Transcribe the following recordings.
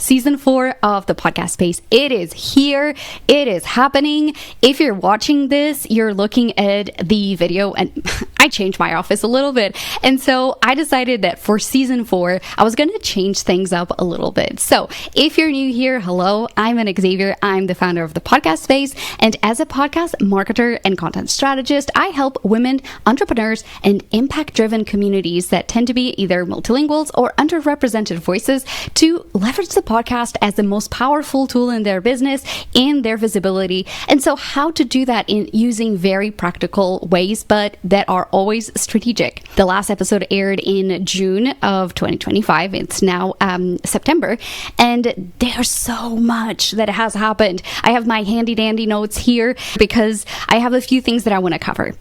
Season 4 of the podcast space. It is here. It is happening. If you're watching this, you're looking at the video, and I changed my office a little bit. And so I decided that for season 4, I was going to change things up a little bit. So if you're new here, hello, I'm Xavier. I'm the founder of the podcast space. And as a podcast marketer and content strategist, I help women, entrepreneurs, and impact-driven communities that tend to be either multilinguals or underrepresented voices to leverage the podcast as the most powerful tool in their business and their visibility. And so how to do that in using very practical ways, but that are always strategic. The last episode aired in June of 2025. It's now September, and there's so much that has happened. I have my handy dandy notes here because I have a few things that I want to cover.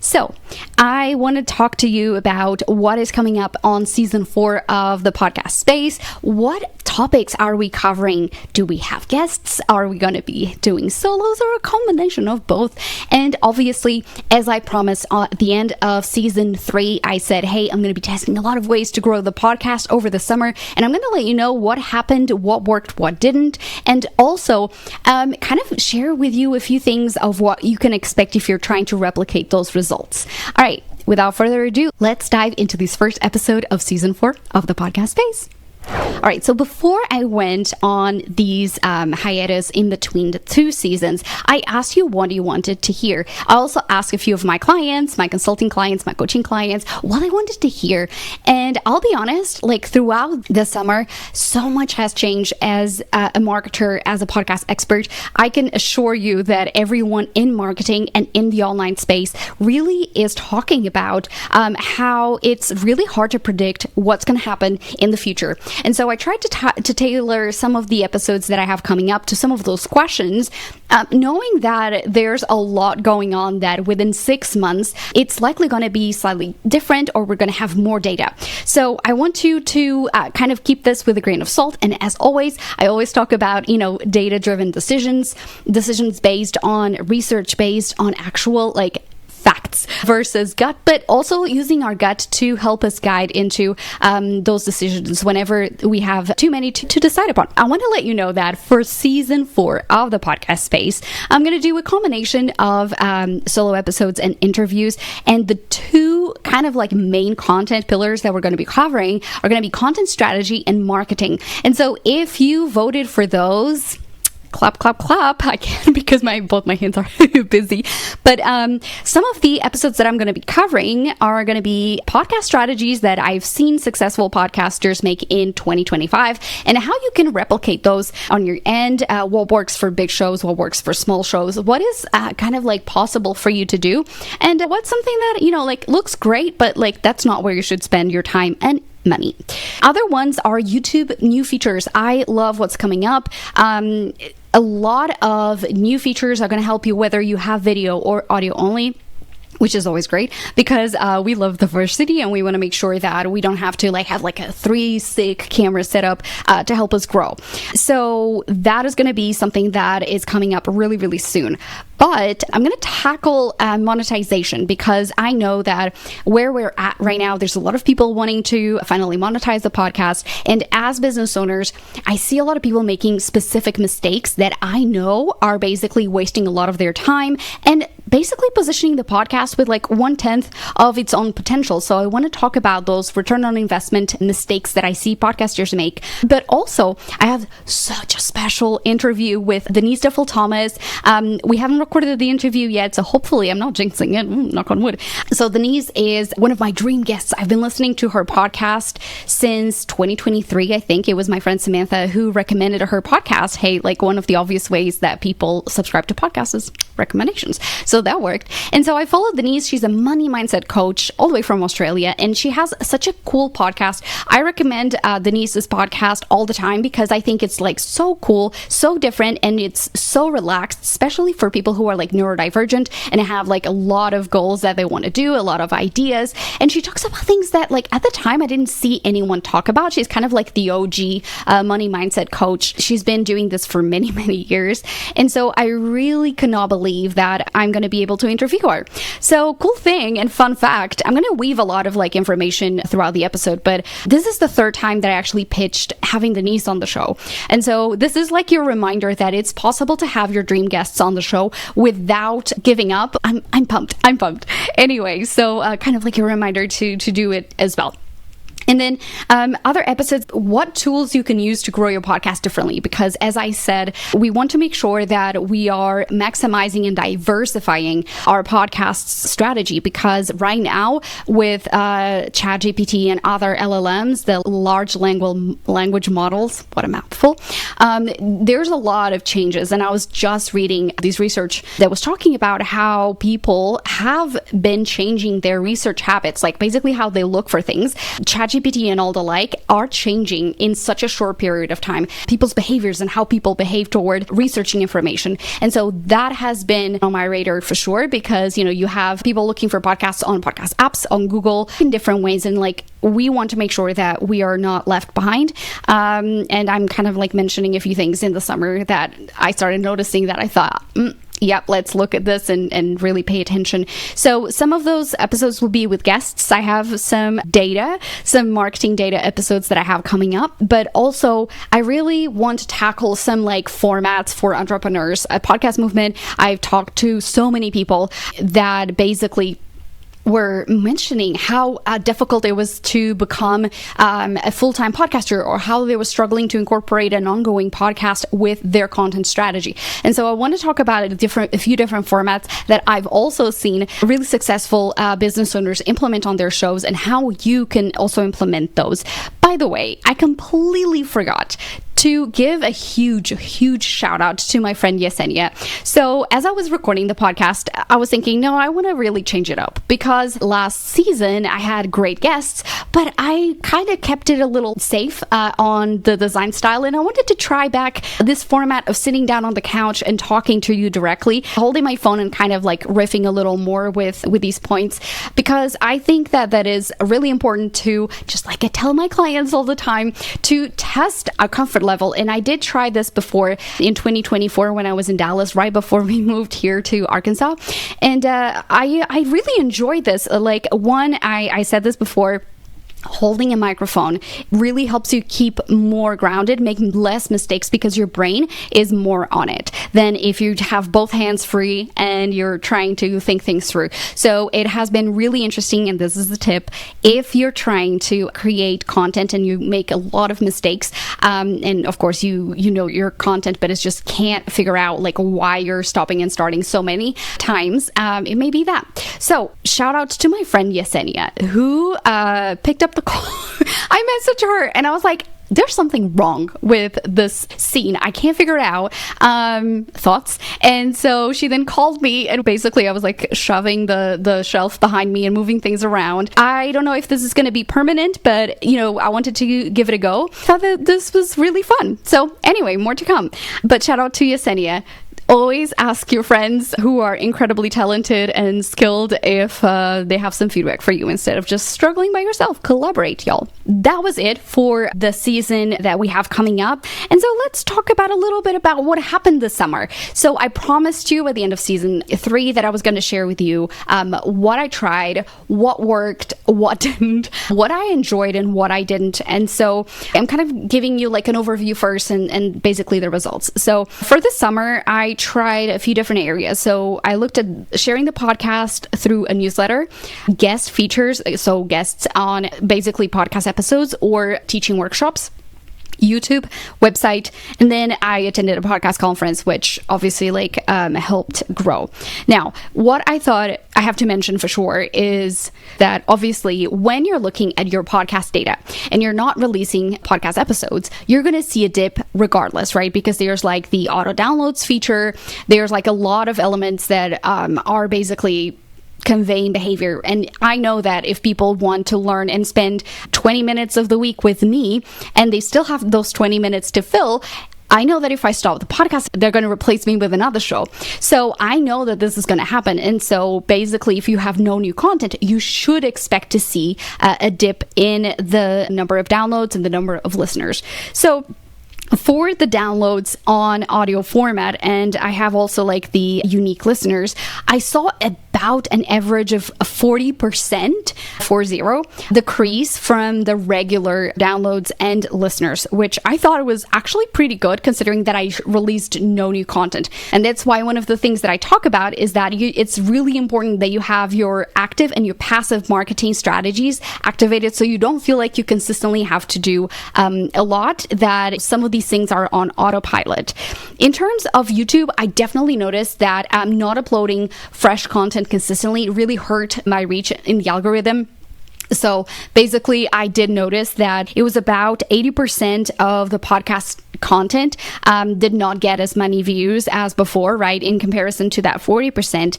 So I want to talk to you about what is coming up on season 4 of the podcast space. What topics are we covering? Do we have guests? Are we going to be doing solos or a combination of both? And obviously, as I promised at the end of season 3, I said, hey, I'm going to be testing a lot of ways to grow the podcast over the summer. And I'm going to let you know what happened, what worked, what didn't. And also kind of share with you a few things of what you can expect if you're trying to replicate those results. All right, without further ado, let's dive into this first episode of season 4 of the podcast space. All right, so before I went on these hiatus in between the 2 seasons, I asked you what you wanted to hear. I also asked a few of my clients, my consulting clients, my coaching clients, what I wanted to hear. And I'll be honest, like throughout the summer, so much has changed as a marketer, as a podcast expert. I can assure you that everyone in marketing and in the online space really is talking about how it's really hard to predict what's going to happen in the future. And so I tried to tailor some of the episodes that I have coming up to some of those questions, knowing that there's a lot going on that within 6 months, it's likely going to be slightly different or we're going to have more data. So I want you to kind of keep this with a grain of salt. And as always, I always talk about, data-driven decisions based on research, based on actual facts versus gut, but also using our gut to help us guide into those decisions whenever we have too many to decide upon. I want to let you know that for season 4 of the podcast space, I'm going to do a combination of solo episodes and interviews, and the 2 kind of main content pillars that we're going to be covering are going to be content strategy and marketing. And so if you voted for those, clap, clap, clap. I can't because both my hands are busy. But some of the episodes that I'm going to be covering are going to be podcast strategies that I've seen successful podcasters make in 2025 and how you can replicate those on your end. What works for big shows, what works for small shows, what is possible for you to do, and what's something that, looks great, but that's not where you should spend your time and money. Other ones are YouTube new features. I love what's coming up. A lot of new features are going to help you whether you have video or audio only, which is always great because we love diversity and we want to make sure that we don't have to have a 3 sick camera setup to help us grow. So that is going to be something that is coming up really, really soon. But I'm going to tackle monetization because I know that where we're at right now, there's a lot of people wanting to finally monetize the podcast. And as business owners, I see a lot of people making specific mistakes that I know are basically wasting a lot of their time and basically positioning the podcast with 1/10 of its own potential. So I want to talk about those return on investment mistakes that I see podcasters make. But also, I have such a special interview with Denise Duffel-Thomas. We haven't recorded the interview yet, so hopefully I'm not jinxing it, knock on wood. So Denise is one of my dream guests. I've been listening to her podcast since 2023. I think it was my friend Samantha who recommended her podcast. Hey, one of the obvious ways that people subscribe to podcasts is recommendations. So that worked. And so I followed Denise. She's a money mindset coach all the way from Australia, and she has such a cool podcast. I recommend Denise's podcast all the time because I think it's so cool, so different, and it's so relaxed, especially for people who are neurodivergent and have a lot of goals that they want to do, a lot of ideas. And she talks about things that at the time I didn't see anyone talk about. She's kind of the OG money mindset coach. She's been doing this for many, many years. And so I really cannot believe that I'm going to to be able to interview her. So cool thing and fun fact, I'm going to weave a lot of like information throughout the episode, but this is the third time that I actually pitched having Denise on the show. And so this is like your reminder that it's possible to have your dream guests on the show without giving up. I'm pumped. Anyway, so kind of like a reminder to do it as well. And then other episodes, what tools you can use to grow your podcast differently. Because as I said, we want to make sure that we are maximizing and diversifying our podcast strategy. Because right now with ChatGPT and other LLMs, the large language models, what a mouthful, there's a lot of changes. And I was just reading this research that was talking about how people have been changing their research habits, like basically how they look for things. ChatGPT and all the like are changing in such a short period of time. People's behaviors and how people behave toward researching information. And so that has been on my radar for sure, because, you have people looking for podcasts on podcast apps, on Google in different ways. And like, we want to make sure that we are not left behind. And I'm kind of like mentioning a few things in the summer that I started noticing that I thought, yep, let's look at this and really pay attention. So some of those episodes will be with guests. I have some marketing data episodes that I have coming up, but also I really want to tackle some like formats for entrepreneurs. A podcast movement, I've talked to so many people that basically were mentioning how difficult it was to become a full-time podcaster, or how they were struggling to incorporate an ongoing podcast with their content strategy. And so I want to talk about a few different formats that I've also seen really successful business owners implement on their shows, and how you can also implement those. By the way, I completely forgot to give a huge shout out to my friend Yesenia. So as I was recording the podcast, I was thinking, no, I want to really change it up, because last season I had great guests, but I kind of kept it a little safe on the design style. And I wanted to try back this format of sitting down on the couch and talking to you directly, holding my phone and kind of like riffing a little more with these points, because I think that is really important to, just like I tell my clients all the time, to test our comfort level. And I did try this before in 2024 when I was in Dallas, right before we moved here to Arkansas. And I really enjoyed this. I said this before, holding a microphone really helps you keep more grounded, making less mistakes, because your brain is more on it than if you have both hands free and you're trying to think things through. So it has been really interesting, and this is the tip: if you're trying to create content and you make a lot of mistakes, and of course you know your content, but it's just can't figure out like why you're stopping and starting so many times, it may be that. So shout out to my friend Yesenia, who picked up the call. I messaged her and I was like, there's something wrong with this scene. I can't figure it out. Thoughts? And so she then called me, and basically I was like shoving the shelf behind me and moving things around. I don't know if this is going to be permanent, but I wanted to give it a go. Thought that this was really fun. So anyway, more to come. But shout out to Yesenia. Always ask your friends who are incredibly talented and skilled if they have some feedback for you, instead of just struggling by yourself. Collaborate, y'all. That was it for the season that we have coming up. And so let's talk about a little bit about what happened this summer. So I promised you at the end of season 3 that I was going to share with you what I tried, what worked, what didn't, what I enjoyed and what I didn't. And so I'm kind of giving you like an overview first and basically the results. So for this summer, I tried a few different areas. So I looked at sharing the podcast through a newsletter, guest features, so guests on basically podcast episodes or teaching workshops, YouTube, website, and then I attended a podcast conference, which obviously helped grow. Now, what I thought I have to mention for sure is that obviously when you're looking at your podcast data and you're not releasing podcast episodes, you're going to see a dip regardless, right? Because there's like the auto downloads feature, there's like a lot of elements that are basically conveying behavior. And I know that if people want to learn and spend 20 minutes of the week with me and they still have those 20 minutes to fill, I know that if I stop the podcast, they're going to replace me with another show. So I know that this is going to happen. And so basically, if you have no new content, you should expect to see a dip in the number of downloads and the number of listeners. So for the downloads on audio format, and I have also like the unique listeners, I saw about an average of 40%, 40, decrease from the regular downloads and listeners, which I thought was actually pretty good considering that I released no new content. And that's why one of the things that I talk about is that it's really important that you have your active and your passive marketing strategies activated, so you don't feel like you consistently have to do a lot, that some of these things are on autopilot. In terms of YouTube, I definitely noticed that not uploading fresh content consistently really hurt my reach in the algorithm. So basically, I did notice that it was about 80% of the podcast content did not get as many views as before, right? In comparison to that 40%.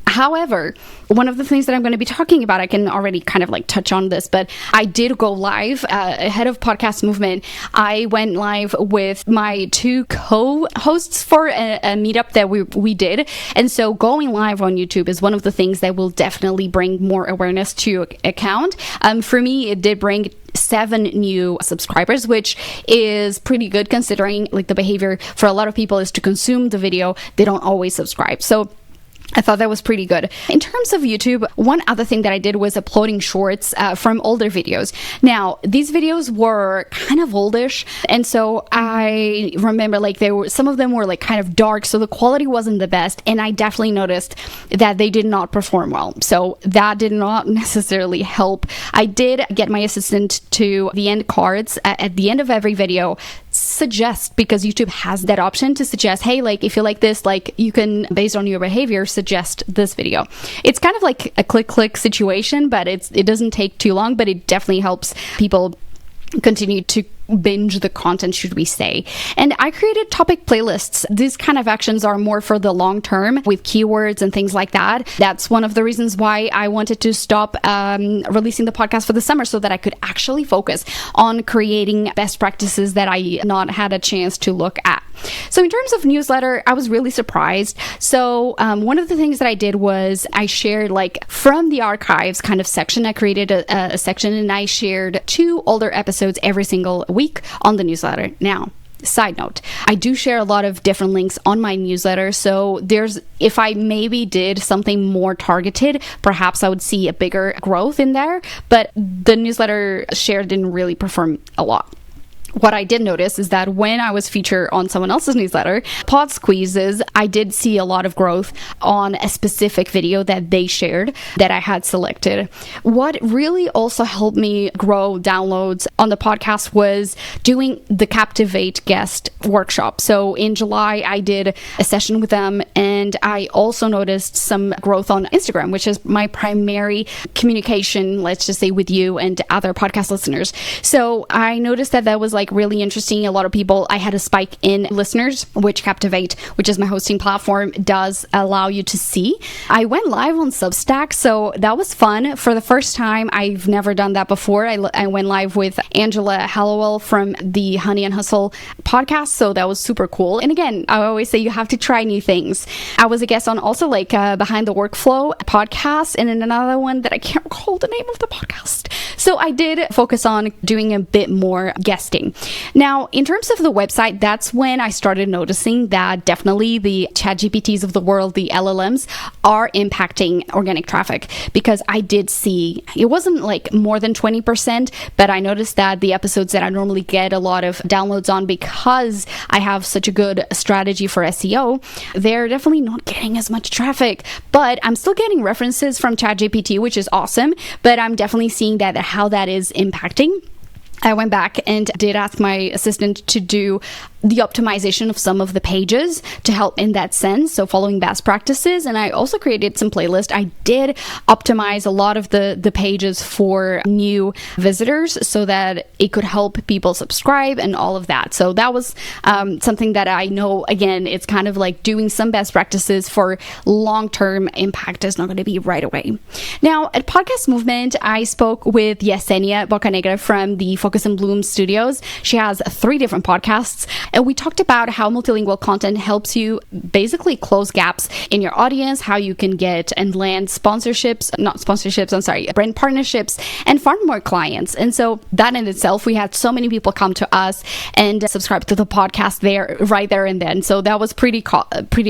However, one of the things that I'm going to be talking about, I can already kind of like touch on this, but I did go live ahead of Podcast Movement. I went live with my 2 co-hosts for a meetup that we did. And so going live on YouTube is one of the things that will definitely bring more awareness to your account. For me, it did bring 7 new subscribers, which is pretty good considering like the behavior for a lot of people is to consume the video. They don't always subscribe. So I thought that was pretty good. In terms of YouTube, one other thing that I did was uploading shorts from older videos. Now, these videos were kind of oldish, and so I remember like some of them were like kind of dark, so the quality wasn't the best, and I definitely noticed that they did not perform well. So that did not necessarily help. I did get my assistant to the end cards at the end of every video suggest, because YouTube has that option to suggest, hey, like if you like this, like you can, based on your behavior, suggest this video. It's kind of like a click situation, but it doesn't take too long, but it definitely helps people continue to binge the content, should we say. And I created topic playlists. These kind of actions are more for the long term with keywords and things like that. That's one of the reasons why I wanted to stop releasing the podcast for the summer, so that I could actually focus on creating best practices that I not had a chance to look at. So in terms of newsletter, I was really surprised. So one of the things that I did was I shared like from the archives kind of section. I created a section and I shared 2 older episodes every single week on the newsletter. Now, side note, I do share a lot of different links on my newsletter, so if I maybe did something more targeted, perhaps I would see a bigger growth in there, but the newsletter share didn't really perform a lot. What I did notice is that when I was featured on someone else's newsletter, Pod Squeezes, I did see a lot of growth on a specific video that they shared that I had selected. What really also helped me grow downloads on the podcast was doing the Captivate guest workshop. So in July, I did a session with them, and I also noticed some growth on Instagram, which is my primary communication, let's just say, with you and other podcast listeners. So I noticed that was like really interesting. A lot of people, I had a spike in listeners, which Captivate, which is my hosting platform, does allow you to see. I went live on Substack, so that was fun. For the first time, I've never done that before. I went live with Angela Hallowell from the Honey and Hustle podcast, so that was super cool. And again, I always say you have to try new things. I was a guest on also like Behind the Workflow podcast, and then another one that I can't recall the name of the podcast. So I did focus on doing a bit more guesting. Now, in terms of the website, that's when I started noticing that definitely the ChatGPTs of the world, the LLMs, are impacting organic traffic, because I did see, it wasn't like more than 20%, but I noticed that the episodes that I normally get a lot of downloads on, because I have such a good strategy for SEO, they're definitely not getting as much traffic, but I'm still getting references from ChatGPT, which is awesome, but I'm definitely seeing that how that is impacting. I went back and did ask my assistant to do the optimization of some of the pages to help in that sense, so following best practices. And I also created some playlists. I did optimize a lot of the pages for new visitors so that it could help people subscribe and all of that. So that was something that I know, again, it's kind of like doing some best practices for long-term impact is not going to be right away. Now, at Podcast Movement, I spoke with Yesenia Bocanegra from the Focus and Bloom Studios. She has 3 different podcasts. And we talked about how multilingual content helps you basically close gaps in your audience, how you can get and land brand partnerships and farm more clients. And so that in itself, we had so many people come to us and subscribe to the podcast right there and then. So that was pretty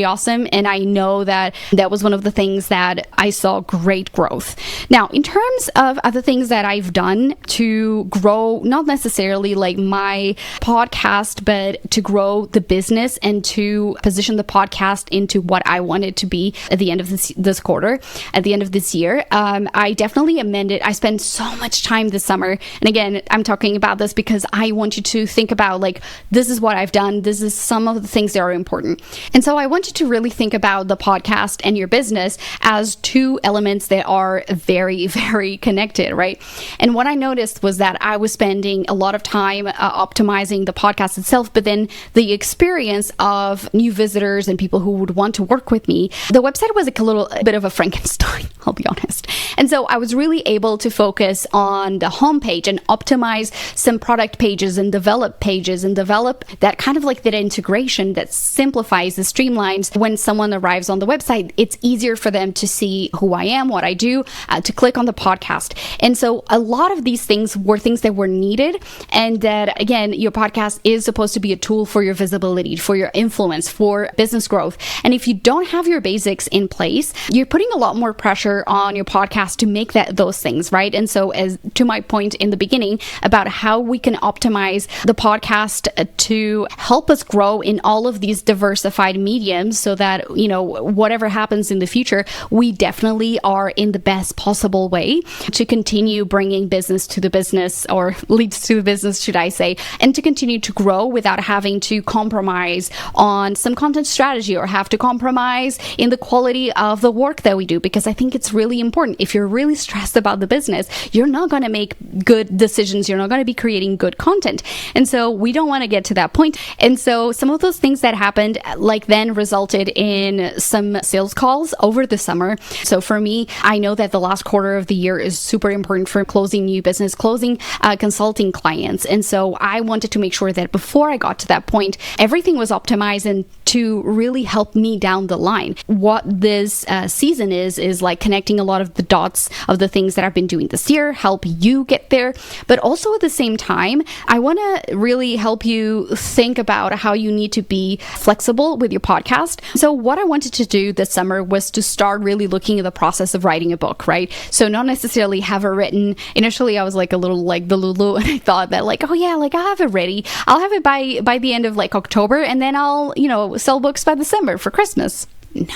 awesome. And I know that was one of the things that I saw great growth. Now, in terms of other things that I've done to grow, not necessarily like my podcast, but to grow the business and to position the podcast into what I want it to be at the end of this quarter, at the end of this year, I definitely amended. I spent so much time this summer. And again, I'm talking about this because I want you to think about like, this is what I've done. This is some of the things that are important. And so I want you to really think about the podcast and your business as two elements that are very, very connected, right? And what I noticed was that I was spending a lot of time optimizing the podcast itself, but then the experience of new visitors and people who would want to work with me, the website was like a bit of a Frankenstein, I'll be honest. And so I was really able to focus on the homepage and optimize some product pages and develop pages and develop that kind of like that integration that simplifies and streamlines when someone arrives on the website. It's easier for them to see who I am, what I do, to click on the podcast. And so a lot of these things were things that were needed. And that, again, your podcast is supposed to be a tool for your visibility, for your influence, for business growth. And if you don't have your basics in place, you're putting a lot more pressure on your podcast to make those things, right? And so, as to my point in the beginning about how we can optimize the podcast to help us grow in all of these diversified mediums so that, whatever happens in the future, we definitely are in the best possible way to continue bringing business to the business, or leads to the business, should I say, and to continue to grow without having to compromise on some content strategy or have to compromise in the quality of the work that we do, because I think it's really important. If you're really stressed about the business, you're not going to make good decisions. You're not going to be creating good content. And so we don't want to get to that point. And so some of those things that happened then resulted in some sales calls over the summer. So for me, I know that the last quarter of the year is super important for closing new business, closing consulting clients. And so I wanted to make sure that before I got to that point, everything was optimized and to really help me down the line. What this season is like connecting a lot of the dots of the things that I've been doing this year, help you get there. But also at the same time, I want to really help you think about how you need to be flexible with your podcast. So what I wanted to do this summer was to start really looking at the process of writing a book, right? So not necessarily have it written. Initially, I was like a little like the Lulu, and I thought that like, oh yeah, like I'll have it ready. I'll have it by the end of like October, and then I'll, sell books by December for Christmas. No.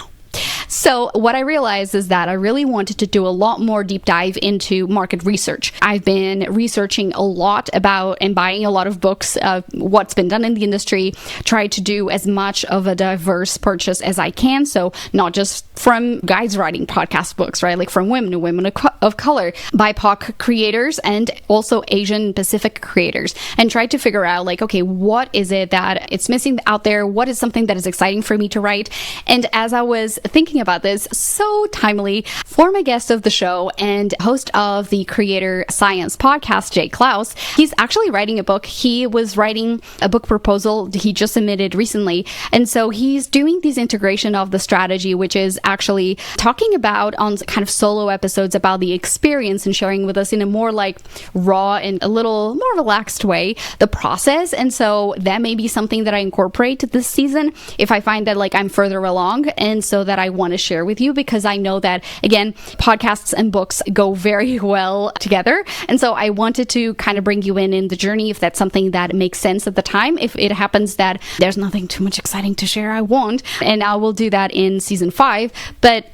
So what I realized is that I really wanted to do a lot more deep dive into market research. I've been researching a lot about and buying a lot of books of what's been done in the industry, try to do as much of a diverse purchase as I can. So not just from guys writing podcast books, right? Like from women of color, BIPOC creators, and also Asian Pacific creators, and try to figure out like, okay, what is it that it's missing out there? What is something that is exciting for me to write? And as I was thinking about this, so timely, former guest of the show and host of the Creator Science podcast, Jay Klaus, he's actually writing a book. He was writing a book proposal he just submitted recently. And so he's doing this integration of the strategy, which is actually talking about on kind of solo episodes about the experience and sharing with us in a more like raw and a little more relaxed way, the process. And so that may be something that I incorporate this season if I find that like I'm further along, and so that I want to share with you, because I know that, again, podcasts and books go very well together. And so I wanted to kind of bring you in the journey if that's something that makes sense at the time. If it happens that there's nothing too much exciting to share, I won't. And I will do that in season 5. But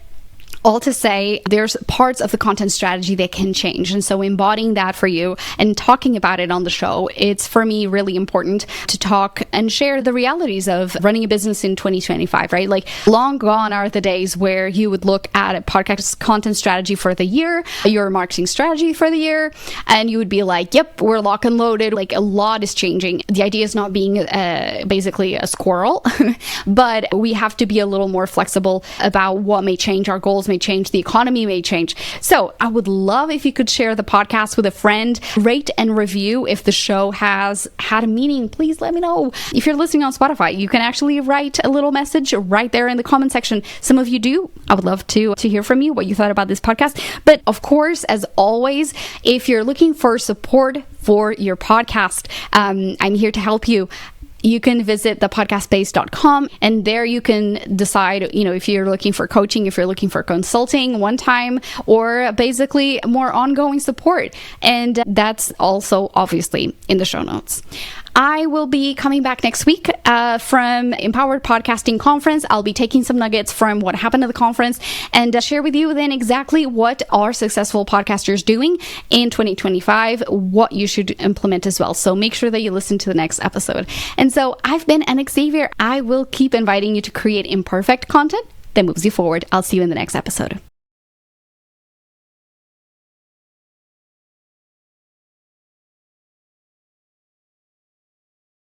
all to say, there's parts of the content strategy that can change. And so embodying that for you and talking about it on the show, it's for me really important to talk and share the realities of running a business in 2025, right? Like long gone are the days where you would look at a podcast content strategy for the year, your marketing strategy for the year, and you would be like, yep, we're lock and loaded. Like a lot is changing. The idea is not being basically a squirrel, but we have to be a little more flexible about what may change. Our goals may may change, the economy may change. So I would love if you could share the podcast with a friend, rate and review. If the show has had a meaning, please let me know. If you're listening on Spotify, you can actually write a little message right there in the comment section. Some of you do. I would love to hear from you what you thought about this podcast. But of course, as always, if you're looking for support for your podcast, I'm here to help you. You can visit thepodcastspace.com, and there you can decide, if you're looking for coaching, if you're looking for consulting one time, or basically more ongoing support. And that's also obviously in the show notes. I will be coming back next week from Empowered Podcasting Conference. I'll be taking some nuggets from what happened at the conference and share with you then exactly what are successful podcasters doing in 2025, what you should implement as well. So make sure that you listen to the next episode. And so I've been Anna Xavier. I will keep inviting you to create imperfect content that moves you forward. I'll see you in the next episode.